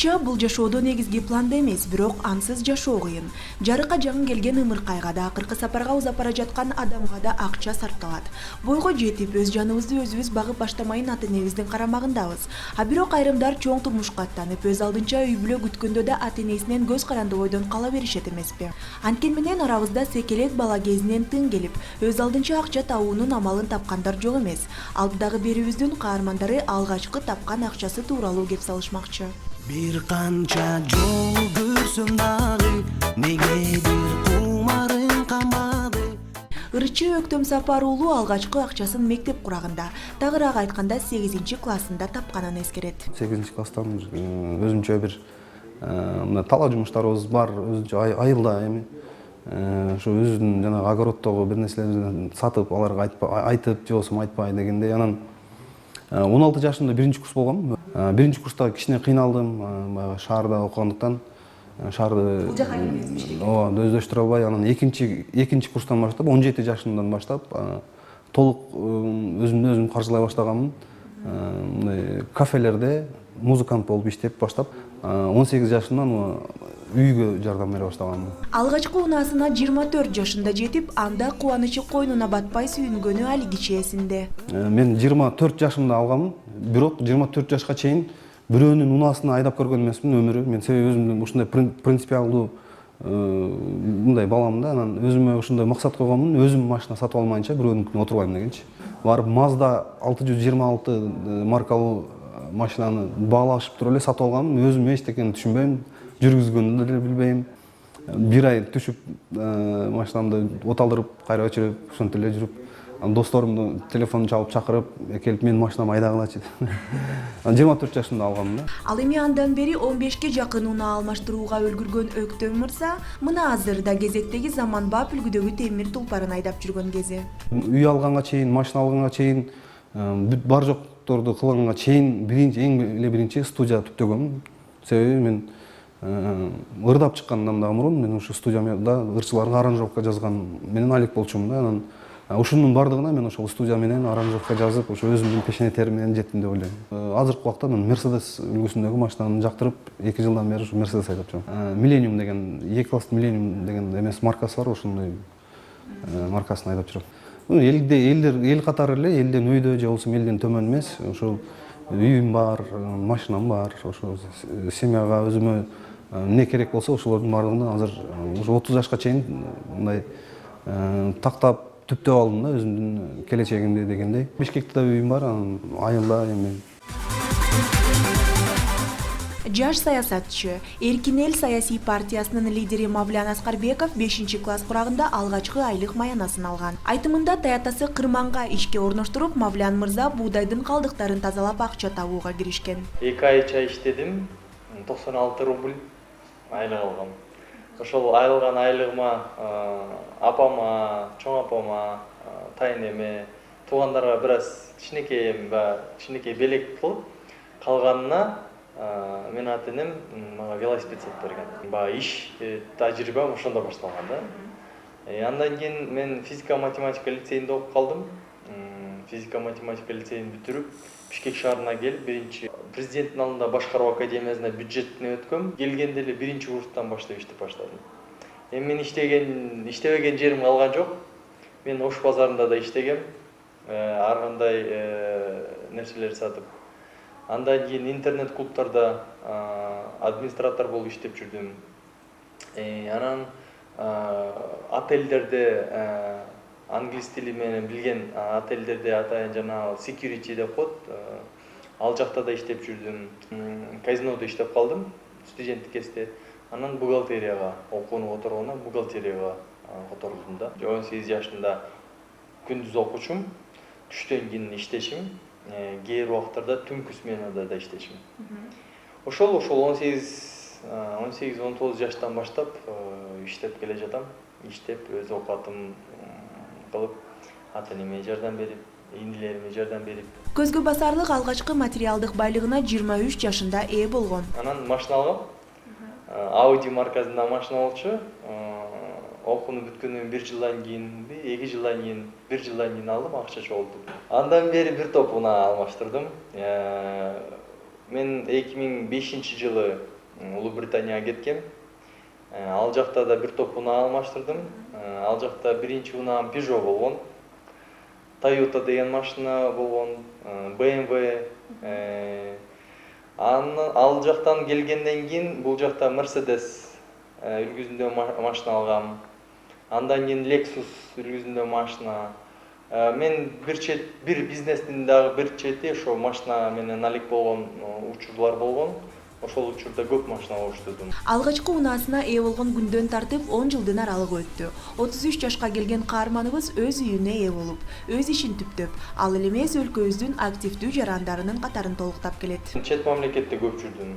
Акча бул жашоодо негизги планда эмес, бирок ансыз жашоо кыйын. Жарыкка жакын келген ымыркайга да, акыркы сапарга узап бара жаткан адамга да акча сарпталат. Бойго жетип, өз жаныбызды өзүбүз багып баштамайын ата-энебиздин карамагындабыз. А бирок айрымдар чоң турмушка аттанып, өз алдынча үй бүлө күткөндө да ата-энесинен көз каранды бойдон кала беришет эмеспи. Анткени менен арабызда секелек бала кезинен тың келип, өз алдынча акча табуунун амалын тапкандар жок эмес. Алдыдагы берүүбүздүн каармандары алгачкы тапкан акчасы тууралуу кеп салышмакчы. Bir kança жол көрсөм дагы, негедир кумарым камбады. Ырчы Өктөм Сапар уулу алгачкы акчасын мектеп курагында, тагыраак айтканда 8-классында тапканын эскерет. 8-класстан өзүнчө бир талаа жумуштарыбыз бар, өзүнчө айылда эми ошо өзүнүн жанагы огороддогу бир нерселерди сатып, аларга айтып, же болбосо айтпай дегендей. Анан 16 жашымда биринчи курс болгом. Биринчи курста кичине кыйналдым, шаарда окугандыктан. Шаарды өздөштүрө албай, анан экинчи курстан баштап, 17 жашымдан баштап толук өзүм каржылай баштаганмын. Кафелерде музыкант болуп иштеп баштап, 18 жашымдан үйгө жардам бере баштаганмын. Алгачкы унаасына 24 жашында жетип, анда кубанычы койнуна батпай сүйүнгөнү алигиче эсинде. Мен 24 жашымда алганмын, бирок 24 жашка чейин бирөөнүн унаасына айдап көргөн эмесмин өмүрү. Мен себеби өзүмдүн ушундай принципиалдуу мындай баламын да, анан өзүмө ушундай максат койгонмун, өзүм машина сатып алмайынча бирөөнүкүнө отурбайм дегенчи. Барып Mazda 626 маркалуу машинаны баалашып туруп эле сатып алганмын. Өзүм эчтекени түшүнбөйм, жүргүзгөндү деле билбейм. Бир ай түшүп, машинамды оталдырып, кайра өчүрүп, ошентип эле жүрүп, досторумду телефон чалып чакырып, келип менин машинамды айдагылачы. 24 жашымда алганмын да. Ал эми андан бери 15ке жакын унаа алмаштырууга үлгүргөн Өктөм мырза, мына азырда кезектеги заманбап үлгүдөгү темир тулпарын айдап жүргөн кези. Үй алганга чейин, машина алганга чейин, бар жокторду кылганга чейин эң биринчи студия түптөгөм. Себеби мен ырдап чыккандан да мурун мен ушу студияда ырчыларга аранжировка жазган менен алек болчумун да. Анан ушунун бардыгына мен ошол студия менен аранжировка жазып, ошо өзүмдүн пешене терим менен жеттим деп ойлойм. Азыркы убакта мен Mercedes үлгүсүндөгү машинаны жактырып, 2 жылдан бери ушу Mercedes айдап жүрөм. Millennium деген, E-класс Millennium деген эмес маркасы бар, ошондой маркасын айдап жүрөм. Эл катары эле, элден өйдө же болбосо элден төмөн эмес, ошол үйүм бар, машинам бар, ошо семьяга өзүмө эмне керек болсо ошолордун бардыгын азыр ушу 30 жашка чейин мындай тактап түптөп алдым да өзүмдүн келечегимди дегендей. Бишкекте да үйүм бар, анан айылда эми. Жаш саясатчы, Эркин эл саясий партиясынын лидери Мавлян Аскарбеков 5-класс курагында алгачкы айлык маянасын алган. Айтымында таятасы кырманга ишке орноштуруп, Мавлян мырза буудайдын калдыктарын тазалап акча табууга киришкен. 2 айча иштедим, 96 рубль айлык алгам. Ошол айылган айлыгыма апама, чоң апама, тайнеме, туугандарга бир аз кичинекей белек кылып, калганына мен ата-энем мага велосипед сатып берген. Иш тажрыйбам ошондо башталган да. Андан кийин мен физика-математика лицейинде окуп калдым. Физика-математика лицейин бүтүрүп, Бишкек шаарына келип, биринчи президенттин алдында башкаруу академиясына бюджетине өткөм. Келгенде эле биринчи курстан баштап иштеп баштадым. Эми мен иштебеген жерим калган жок. Мен Ош базарында да иштегем. Ар кандай нерселер сатып. Андан кийин интернет-клубтарда администратор болуп иштеп жүрдүм. Анан отелдерде англис тили менен билген отелдерде атайын жанагы security деп коет. Ал жакта да иштеп жүрдүм. Казинода иштеп калдым студенттик кезде. Анан бухгалтерияга, окууну которгондон бухгалтерияга которулдум да. 18 жашында күндүз окучум, түштөн кийин иштешим, кээ бир убактарда түнкү сменада да иштешим. Ошол 18-19 жаштан баштап иштеп келе жатам. Иштеп, өз оокатым кылып, ата-энеме жардам берип, инилериме жардам берип. Көзгө басарлык алгачкы материалдык байлыгына 23 жашында ээ болгон. Анан машина алгам. Audi маркасында машина болчу. Окууну бүткөндөн 1 жылдан кийинби, 2 жылдан кийин, 1 жылдан кийин алдым, акча чогултуп. Андан бери бир топ унаа алмаштырдым. Мен 2005-жылы Улуу Британияга кеткем. Ал жакта да бир топ унаа алмаштырдым. Ал жакта биринчи унаам Peugeot болгон. Toyota деген машина болгон, BMW. Ал жактан келгенден кийин бул жакта Mercedes үлгүсүндө машина алгам. Андан кийин Lexus үлгүсүндө машина. Мен бир бизнестин дагы бир чети ошо машина менен налик болгон учурлар болгон. Ошол учурда көп машина алыштырдым. Алгачкы унаасына ээ болгон күндөн тартып 10 жылдын аралыгы өттү. 33 жашка келген каарманыбыз өз үйүнө ээ болуп, өз ишин түптөп, ал эле эмес өлкөбүздүн активдүү жарандарынын катарын толуктап келет. Чет мамлекетте көп жүрдүм.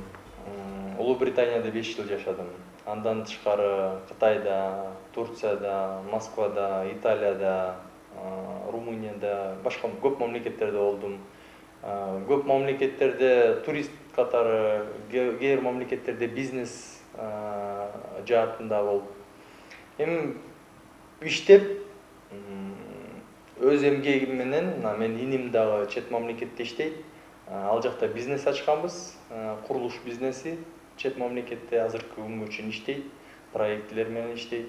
Улуу Британияда 5 жыл жашадым. Андан тышкары Кытайда, Турцияда, Москвада, Италияда, Румынияда, башка көп мамлекеттерде болдум. Көп мамлекеттерде турист катары, кээ мамлекеттерде бизнес жаатында болуп. Эми иштеп, өз эмгегим менен мен иним дагы чет мамлекетте иштейт. Ал жакта бизнес ачканбыз, курулуш бизнеси. Чет мамлекетте азыркы күнгө чейин иштейт, проектлер менен иштейт.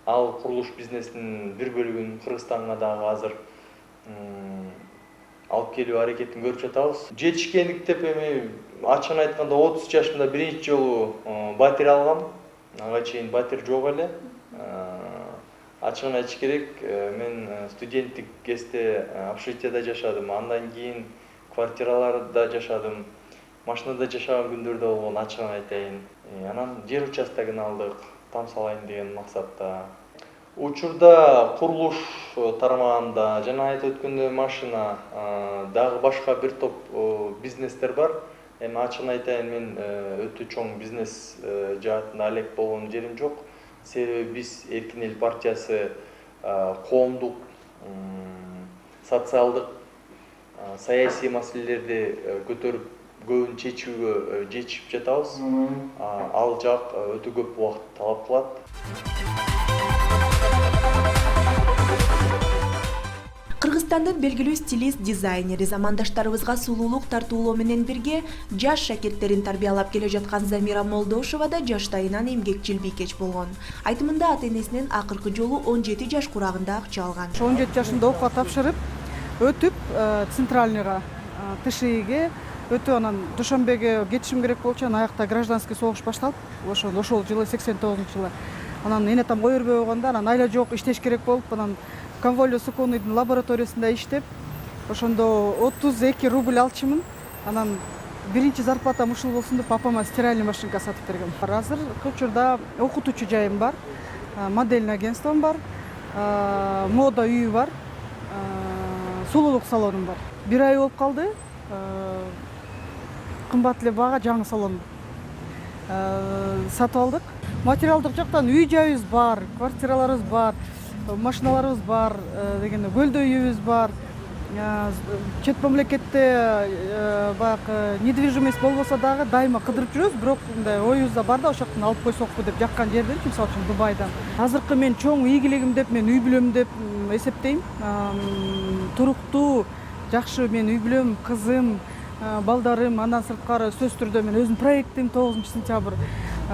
Ал курулуш бизнесинин бир бөлүгүн Кыргызстанга дагы азыр алып келүү аракетин көрүп жатабыз. Жетишкендик деп эми ачыгын айтканда 30 жашымда биринчи жолу батир алгам. Ага чейин батир жок эле. Ачыгын айтыш керек, мен студенттик кезде общежитияда жашадым. Андан кийин квартираларда жашадым. Машинада жашаган күндөр да болгон, ачыгын айтайын. Анан жер участогун алдык, там салайын деген максатта. Учурда курулуш тармагында жана айтып өткөндөй машина, дагы башка бир топ бизнестер бар. Эми ачыгын айтайын, мен өтө чоң бизнес жаатында алек болгон жерим жок. Себеби биз Эркин эл партиясы коомдук, социалдык, саясий маселелерди көтөрүп көбүн чечүүгө жетишип жатабыз. Ал жак өтө көп убакыт талап кылат. Кыргызстандын белгилүү стилист, дизайнери, замандаштарыбызга сулуулук тартуулоо менен бирге жаш шакирттерин тарбиялап келе жаткан Замира Молдошева да жаштайынан эмгекчил бийкеч болгон. Айтымында ата-энесинен акыркы жолу 17 жаш курагында акча алган. 17 жашында окууга тапшырып, өтүп Центральныйга, ТШИге өтүп, анан Душанбеге кетишим керек болчу, анан аякта гражданский согуш башталып, ошол жылы 89-жылы. Анан эне там ой өрбөй койгондо, анан айла жок, иштеш керек болуп, анан Конволио Суконуйдун лабораториясында иштеп, ошондо 32 рубль алчумун. Анан биринчи зарплатам ушул болсун деп папама стиральный машинка сатып бергем. Азыркы учурда окутуучу жайым бар, модельный агентством бар, мода үйү бар, сулуулук салонум бар. 1 ай болуп калды. Кымбат эле баага жаңы салон сатып алдык. Материалдык жактан үй жайыбыз бар, квартираларыбыз бар, машиналарыбыз бар, дегенде көлдө үйүбүз бар. Чет мамлекетте баягы недвижимость болбосо дагы дайыма кыдырып жүрөбүз, бирок мындай оюбузда бар да ошол жактан алып койсокпу деп жаккан жерден, мисалы үчүн Дубайдан. Азыркы мен чоң ийгилигим деп мен үй бүлөм деп эсептейм. Туруктуу, жакшы мен үй бүлөм, кызым, балдарым, андан сырткары сөзсүз түрдө мен өзүм проектим 9-сентябрь.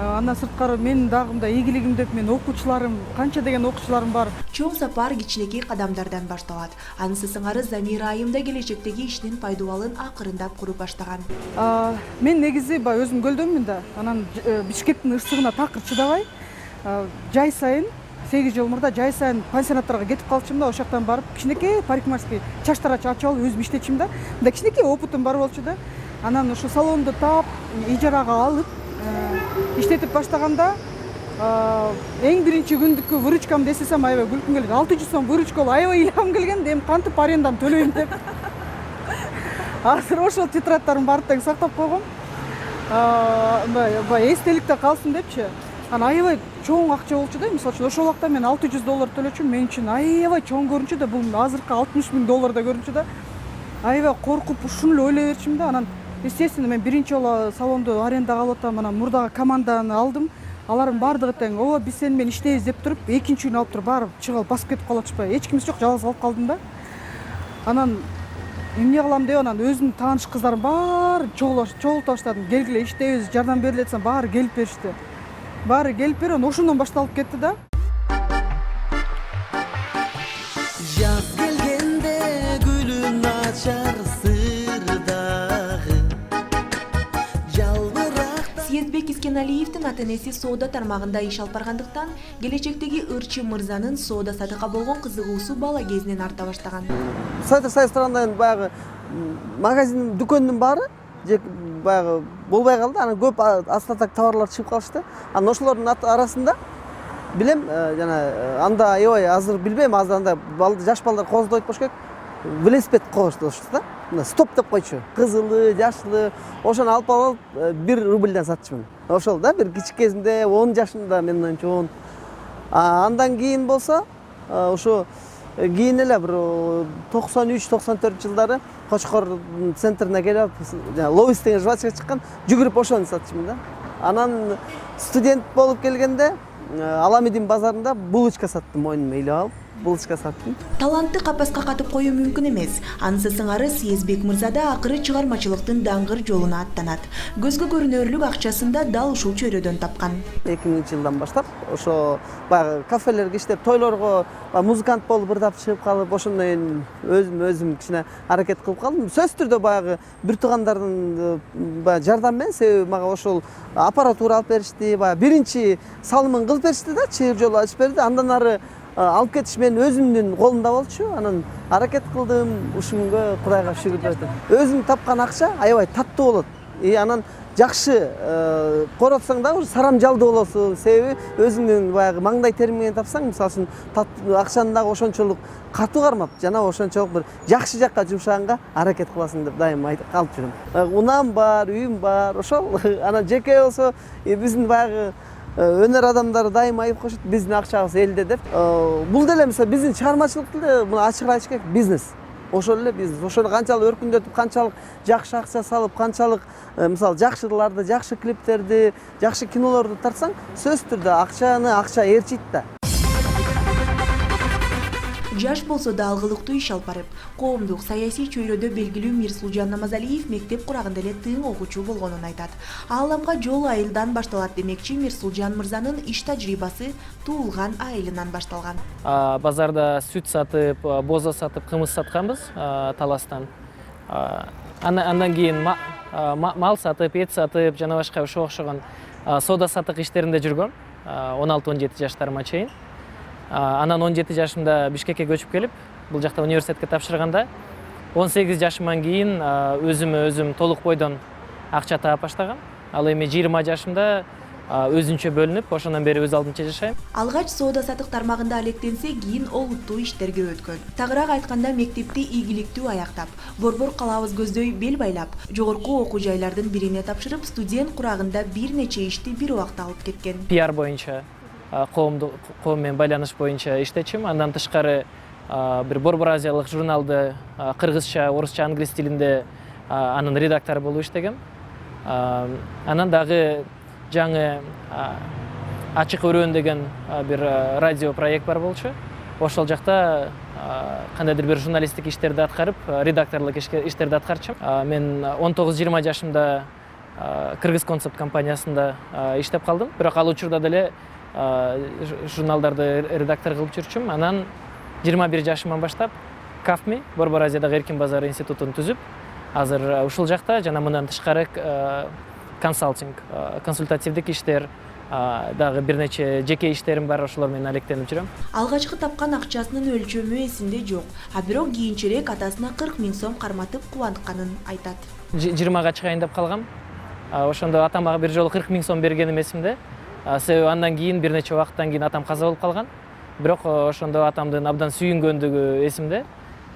Андан сырткары мен дагы мындай ийгилигим деп мен окуучуларым, канча деген окуучуларым бар. Чоң сапар кичинекей кадамдардан башталат. Анысы сыңары Замира айымда келечектеги ишинин пайдубалын акырындап куруп баштаган. Мен негизи баягы өзүм көлдөммүн да. Анан Бишкектин ысыгына такыр чыдабай, жай сайын 8 жыл мурда жай сайын пансионаттарга кетип калчумун да, ошол жактан барып кичинекей парикмахерский чачтар ачып алып өзүм иштечимин да. Мындай кичинекей опытым бар болчу да. Анан ошо салонду таап, ижарага алып иштетип баштаганда эң биринчи күндүккү выручкамды эслесем аябай күлкүм келет. 600 сом выручка аябай ыйлам келген, эми кантип аренданы төлөйм деп. Азыр ошол тетрадьтарым баарын тең сактап койгом. Мындай эстеликте калсын депчи. Анан аябай чоң акча болчу да, мисалы үчүн ошол убакта мен $600 төлөчүм, мен үчүн аябай чоң көрүнчү да, бул азыркы $60,000 да көрүнчү да. Аябай коркуп ушуну эле ойлой берчүм да. Анан естественно мен биринчи жолу салонду арендага алып атам, анан мурдагы команданы алдым. Алардын баардыгы тең, "Ооба, биз сени менен иштейбиз" деп туруп, экинчи күнү алып туруп барып чыгып басып кетип калып атышпай, эч кимиз жок, жалгыз калып калдым да. Анан эмне кылам деп анан өзүмдүн тааныш кыздарым баары чогулта баштадым. Келгиле иштейбиз, жардам бергиле десем баары келип беришти. Баары келип берип, ошондон башталып кетти да. Yaz gelgende gülün açar sırdagı Yalbırak Съездбек Искеналиевдин ата-энеси соода тармагында иш алып баргандыктан, келечектеги ырчы мырзанын соода сатыкка болгон кызыгуусу бала кезинен арта баштаган. Советтик Союз тарабынан баягы магазин, дүкөндүн баары баягы болбой калды. Анан көп остаток товарлар чыгып калышты. Анан ошолордун арасында билем, жана анда аябай азыр билбейм, азыр анда жаш балдар кооздойт болуш керек. Велосипед коошtu да. Мына стоп деп койчу. Кызылы, жашлы, ошону алып алып 1 рубльден сатчумун. Ошол да бир кичик кезимде 10 жашымда менин оюмча 10. Андан кийин болсо, ошо кийин эле бир 93-94 жылдары Кочкор центрине келип, Ловис деген жвачка чыккан, жүгүрүп ошону сатчумун да. Анан студент болуп келгенде Аламедин базарында булочка саттым, мойнума илип алып, булочка саттым. Талантты капаска катып коюу мүмкүн эмес. Анысы сыңары Съездбек мырза да акыры чыгармачылыктын даңгыр жолуна аттанат. Көзгө көрүнөрлүк акчасын да дал ушул чөйрөдөн тапкан. 2000-жылдан баштап ошо баягы кафелерге иштеп, тойлорго музыкант болуп ырдап чыгып калып, ошондон өзүм кичине аракет кылып калдым. Сөзсүз түрдө баягы бир туугандардын жардам менен, себеби мага ошол аппаратура алып беришти, баягы биринчи салымын кылып беришти да, чыгып жол ачып берди. Андан ары алып кетиш менин өзүмдүн колумда болчу. Анан аракет кылдым, ушунгө Кудайга шүгүр деп айтам. Өзүм тапкан акча аябай таттуу болот. Анан жакшы коротсоң дагы сарамжалдуу болосуң. Себеби өзүңдүн баягы маңдай тери менен тапсаң, мисалы үчүн акчаны дагы ошончолук катуу кармап, жана ошончолук бир жакшы жакка жумшаганга аракет кыласың деп дайым айтып калып жүрөм. Унам бар, үйүм бар, ошол. Анан жеке болсо биздин баягы өнөр адамдары дайым айтып коюшат, биздин акчабыз элде деп. Бул деле мисалы биздин чыгармачылык деле муну ачык айтыш керек, бизнес. Ошол эле бизнес. Ошону канчалык өркүндөтүп, канчалык жакшы акча салып, канчалык мисалы жакшыларды, жакшы клиптерди, жакшы кинолорду тартсаң, сөзсүз түрдө акча ээрчийт да. Жаш болсо да алгылыктуу иш алып барып, коомдук саясий чөйрөдө белгилүү Мирсулжан Намазалиев мектеп курагында эле тың окуучу болгонун айтат. Ааламга жол айылдан башталат демекчи, Мирсулжан мырзанын иш тажрыйбасы туулган айылынан башталган. Базарда сүт сатып, бозо сатып, кымыз сатканбыз таластан. Андан кийин мал сатып, эт сатып, жана башка ошого окшогон соода сатык иштеринде жүргөм 16-17 жаштарыма чейин. Анан 17 жашымда Бишкекке көчүп келип, бул жакта университетке тапшырганда 18 жашымдан кийин өзүм толук бойдон акча таап баштагам. Ал эми 20 жашымда өзүнчө бөлүнүп, ошондон бери өз алдынча жашайм. Алгач соода сатык тармагында алектенсе, кийин олуттуу иштерге өткөн. Тагыраак айтканда, мектепти ийгиликтүү аяктап, борбор калабыз көздөй бел байлап, жогорку окуу жайлардын бирине тапшырып, студент курагында бир нече ишти бир убакта алып кеткен. PR боюнча, коом менен байланыш боюнча иштечим. Андан тышкары бир борбор азиялык журналды кыргызча, орусча, англис тилинде анын редактору болуп иштегем. Анан дагы жаңы ачык өрөөн деген бир радио проект бар болчу. Ошол жакта кандайдыр бир журналисттик иштерди аткарып, редакторлук иштерди аткарчым. Мен 19-20 жашымда Кыргыз концепт компаниясында иштеп калдым. Бирок ал учурда деле журналдарды редактор кылып жүрчүм. Анан 21 жашымдан баштап КАФМИ, Борбор Азиядагы эркин базар институтун түзүп, азыр ушул жакта жана мындан тышкары консалтинг, консультативдик иштер, дагы бир нече жеке иштерим бар, ошолор менен алектенип жүрөм. Алгачкы тапкан акчасынын өлчөмү эсинде жок, бирок кийинчерээк атасына 40 000 сом карматып кубантканын айтат. 20-га чыгайын деп калгам. Ошондо атам бир жолу 40 000 сом бергеним эсимде. Себеби андан кийин бир нече убакыттан кийин атам каза болуп калган. Бирок ошондо атамдын абдан сүйүнгөндүгү эсимде.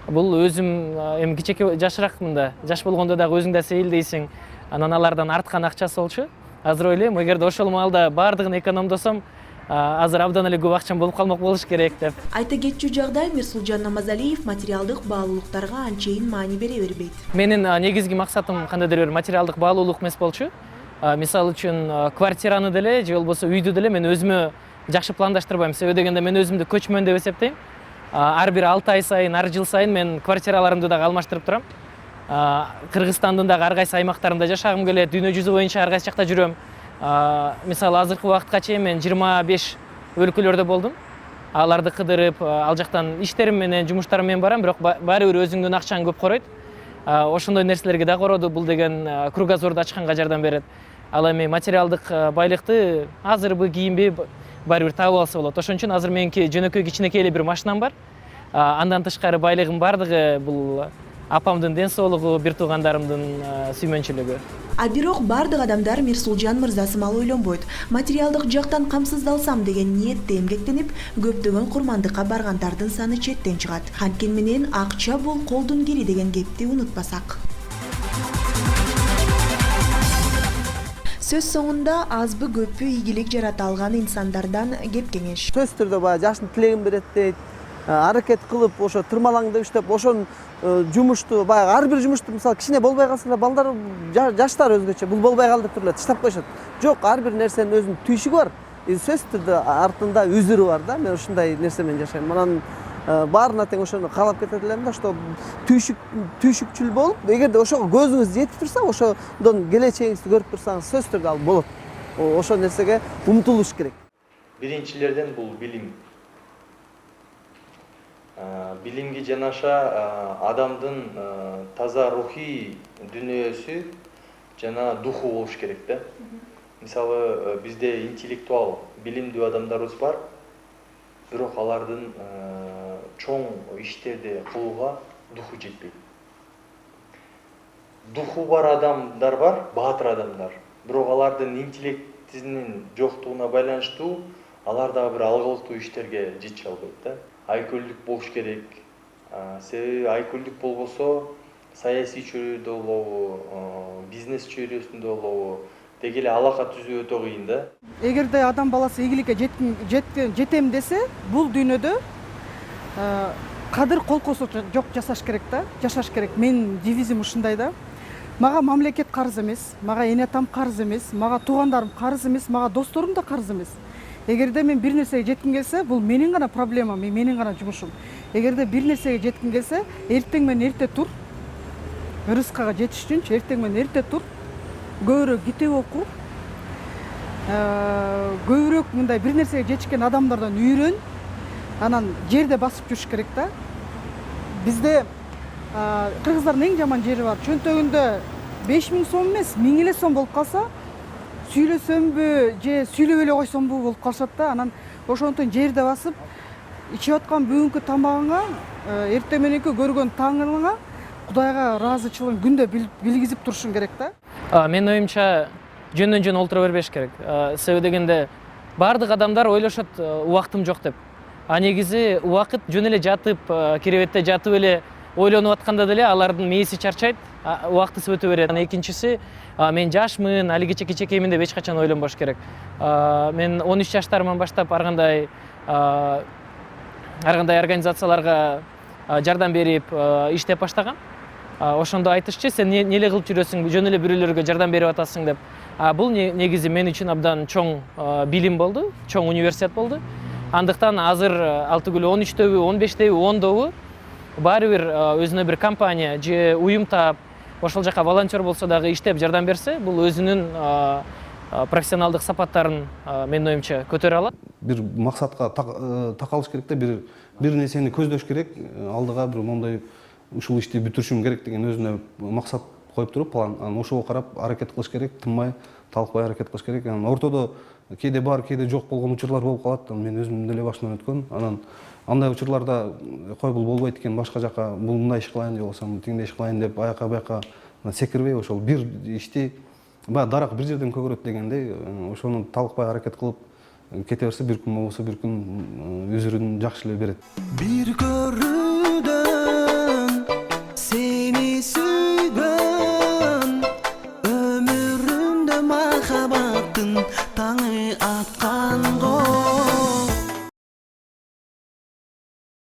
Бул өзүм эми кичеке жашыраакмын да, жаш болгондо дагы өзүң да сейилдейсиң. Анан алардан арткан акчасы болчу. Азыр ойлойм, эгерде ошол маалда баардыгын экономдосом, азыр абдан эле көп акчам болуп калмак болуш керек деп. Айта кетчү жагдай, Мирсулжан Намазалиев материалдык баалуулуктарга анчейин маани бере бербейт. Менин негизги максатым кандайдыр бир материалдык баалуулук эмес болчу. Мисалы үчүн квартираны деле же болбосо үйдү деле мен өзүмө жакшы пландаштырбайм. Себеби дегенде мен өзүмдү көчмөн деп эсептейм. Ар бир 6 ай сайын, ар жыл сайын мен квартираларымды дагы алмаштырып турам. Кыргызстандын дагы ар кайсы аймактарында жашагым келет. Дүйнө жүзү боюнча ар кайсы жакта жүрөм. Мисалы азыркы убакытка чейин мен 25 өлкөлөрдө болдум. Аларды кыдырып, ал жактан иштерим менен, жумуштарым менен барам, бирок баары бир өзүңдүн акчаң көп коройт. Ошондой нерселерге да короду. Бул деген кругозорду ачканга жардам берет. Ал эми материалдык байлыкты азырбы, кийинби баары бир табып алса болот. Ошон үчүн азыр меники жөнөкөй кичинекей эле бир машинам бар. Андан тышкары байлыгым бардыгы бул апамдын ден соолугу, бир туугандарымдын сүймөнчүлүгү. А бирок бардык адамдар Мирсулжан мырза сымал ойлонбойт. Материалдык жактан камсыздалсам деген ниетте эмгектенип, көптөгөн курмандыкка баргандардын саны четтен чыгат. Анткени менен акча бул колдун кири деген кепти унутпасак. Сөз соңунда азбы көппү ийгилик жарата алган инсандардан кеп кеңеш. Сөз түрдө баягы жаштын тилегин берет дейт, аракет кылып ошо тырмалаңдып иштеп ошон жумушту баягы ар бир жумушту мисалы кичине болбой калса эле балдар жаштар өзгөчө бул болбой калды деп туруп эле таштап коюшат. Жок, ар бир нерсенин өзүнүн түйшүгү бар. Сөз түрдө артында үзүрү бар да. Мен ушундай нерсе менен жашайм. Анан баарына тең ошону каалап кетет элем да, что түйшүкчүл болуп, эгерде ошого көзүңүз жетип турса, ошодон келечегиңизди көрүп турсаңыз, сөз түрдө ал болот. Ошол нерсеге умтулуш керек. Биринчилерден бул билим. Билимге жанаша адамдын таза рухий дүнүйөсү жана духу болуш керек да. Мисалы бизде интеллектуал, билимдүү адамдарыбыз бар, бирок алардын чоң иштерди кылууга духу жетпейт. Духу бар адамдар бар, баатыр адамдар. Бирок алардын интеллектинин жоктугуна байланыштуу алар дагы бир алгылыктуу иштерге жете албайт да. Айкөлдүк болуш керек. Себеби айкөлдүк болбосо саясий чөйрөдө болобу, бизнес чөйрөсүндө болобу, деги эле алака түзүү өтө кыйын да. Эгерде адам баласы ийгиликке жетем десе, бул дүйнөдө кадыр колкосу жок жашаш керек. Менин девизим ушундай да. Мага мамлекет карыз эмес, мага эне атам карыз эмес, мага туугандарым карыз эмес, мага досторум да карыз эмес. Эгерде мен бир нерсеге жетким келсе, бул менин гана проблемам, менин гана жумушум. Эгерде бир нерсеге жетким келсе, эртең менен эрте тур. Рызкага жетиш үчүнчү эртең менен эрте тур. Көбүрөөк китеп оку. Көбүрөөк мындай бир нерсеге жетишкен адамдардан үйрөн. Анан жерде басып жүрүш керек да. Бизде кыргыздардын эң жаман жери бар. Чөнтөгүндө 5000 сом эмес, 1000 эле сом болуп калса, сүйлөсөмбү же сүйлөп эле койсомбу болуп калышат да. Анан ошондон жерде басып ичип аткан бүгүнкү тамагыңа, эртең мененки көргөн таңыңа Кудайга ыраазычылыгын күндө билгизип турушуң керек да. Менин оюмча жөндөн жөн олтура бербеш керек. Себеби дегенде бардык адамдар ойлошот убактым жок деп. Негизи убакыт жөн эле жатып, керебетте жатып эле ойлонуп атканда деле алардын мээси чарчайт, убактысы өтө берет. Экинчиси, мен жашмын, алиги кичекеймин деп эч качан ойлонбош керек. Мен 13 жаштарыман баштап ар кандай организацияларга жардам берип иштеп баштагам. Ошондо айтышчы, сен эмне кылып жүрөсүң, жөн эле бирөөлөргө жардам берип атасың деп. Бул негизи мен үчүн абдан чоң билим болду, чоң университет болду. Андыктан азыр ал түгүл 13дөбү, 15дөбү, 10дөбү баары бир өзүнө бир компания же уюм таап, ошол жака волонтер болсо дагы иштеп жардам берсе, бул өзүнүн профессионалдык сапаттарын менин оюмча көтөрө алат. Бир максатка такалыш керек да, бир нерсени көздөш керек, алдыга бир мондай ушул ишти бүтүрүшүм керек деген өзүнө максат коюп туруп, план, анан ошого карап аракет кылыш керек, тынмай, талкпай аракет кылыш керек. Анан ортодо кээде бар, кээде жок болгон учурлар болуп калат. Мен өзүмдүн деле башымдан өткөн. Анан андай учурларда кой бул болбойт экен, башка жака бул мындай иш кылайын же болбосо тиңдей иш кылайын деп аяка бияка секирбей, ошол бир ишти баягы дарак бир жерден көгөрөт дегендей, ошону талкпай аракет кылып кете берсе, бир күн болбосо бир күн үзүрүн жакшы эле берет. Бир көрү